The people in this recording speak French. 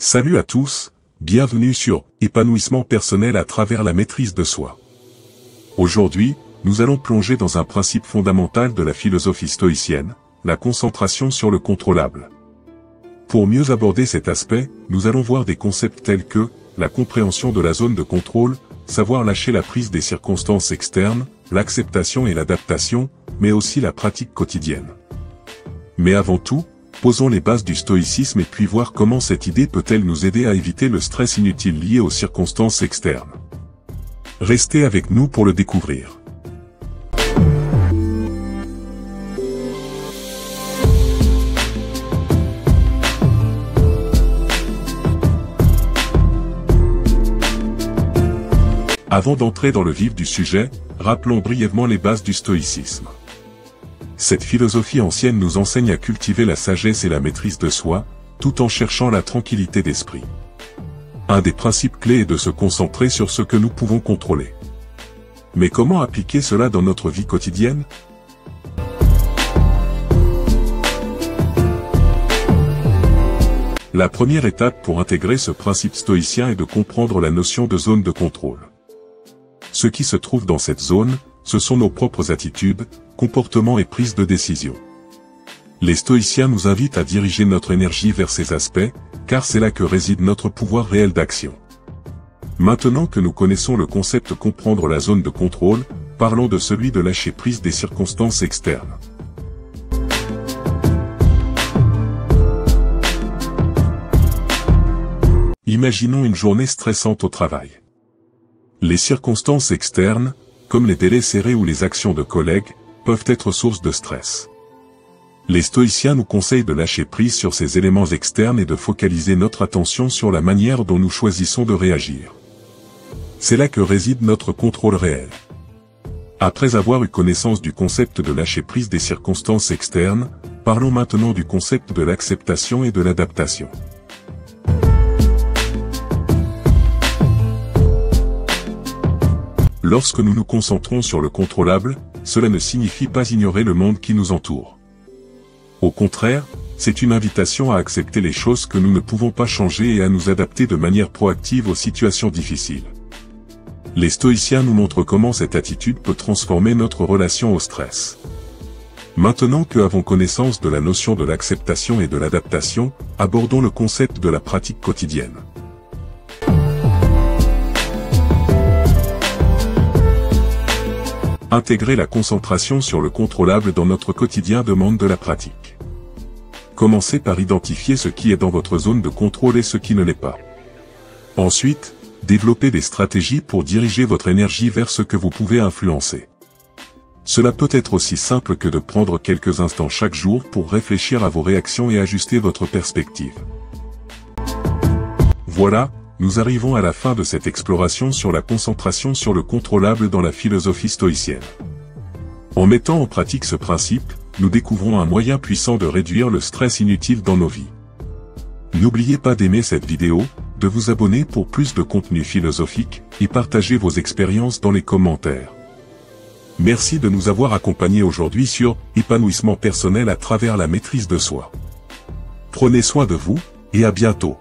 Salut à tous, bienvenue sur Épanouissement personnel à travers la maîtrise de soi. Aujourd'hui, nous allons plonger dans un principe fondamental de la philosophie stoïcienne, la concentration sur le contrôlable. Pour mieux aborder cet aspect, nous allons voir des concepts tels que la compréhension de la zone de contrôle, savoir lâcher la prise des circonstances externes, l'acceptation et l'adaptation, mais aussi la pratique quotidienne. Mais avant tout, posons les bases du stoïcisme et puis voir comment cette idée peut-elle nous aider à éviter le stress inutile lié aux circonstances externes. Restez avec nous pour le découvrir. Avant d'entrer dans le vif du sujet, rappelons brièvement les bases du stoïcisme. Cette philosophie ancienne nous enseigne à cultiver la sagesse et la maîtrise de soi, tout en cherchant la tranquillité d'esprit. Un des principes clés est de se concentrer sur ce que nous pouvons contrôler. Mais comment appliquer cela dans notre vie quotidienne ? La première étape pour intégrer ce principe stoïcien est de comprendre la notion de zone de contrôle. Ce qui se trouve dans cette zone, ce sont nos propres attitudes, comportements et prises de décision. Les stoïciens nous invitent à diriger notre énergie vers ces aspects, car c'est là que réside notre pouvoir réel d'action. Maintenant que nous connaissons le concept comprendre la zone de contrôle, parlons de celui de lâcher prise des circonstances externes. Imaginons une journée stressante au travail. Les circonstances externes, comme les délais serrés ou les actions de collègues, peuvent être source de stress. Les stoïciens nous conseillent de lâcher prise sur ces éléments externes et de focaliser notre attention sur la manière dont nous choisissons de réagir. C'est là que réside notre contrôle réel. Après avoir eu connaissance du concept de lâcher prise des circonstances externes, parlons maintenant du concept de l'acceptation et de l'adaptation. Lorsque nous nous concentrons sur le contrôlable, cela ne signifie pas ignorer le monde qui nous entoure. Au contraire, c'est une invitation à accepter les choses que nous ne pouvons pas changer et à nous adapter de manière proactive aux situations difficiles. Les stoïciens nous montrent comment cette attitude peut transformer notre relation au stress. Maintenant que nous avons connaissance de la notion de l'acceptation et de l'adaptation, abordons le concept de la pratique quotidienne. Intégrer la concentration sur le contrôlable dans notre quotidien demande de la pratique. Commencez par identifier ce qui est dans votre zone de contrôle et ce qui ne l'est pas. Ensuite, développez des stratégies pour diriger votre énergie vers ce que vous pouvez influencer. Cela peut être aussi simple que de prendre quelques instants chaque jour pour réfléchir à vos réactions et ajuster votre perspective. Voilà, nous arrivons à la fin de cette exploration sur la concentration sur le contrôlable dans la philosophie stoïcienne. En mettant en pratique ce principe, nous découvrons un moyen puissant de réduire le stress inutile dans nos vies. N'oubliez pas d'aimer cette vidéo, de vous abonner pour plus de contenu philosophique, et partager vos expériences dans les commentaires. Merci de nous avoir accompagnés aujourd'hui sur Épanouissement personnel à travers la maîtrise de soi. Prenez soin de vous, et à bientôt.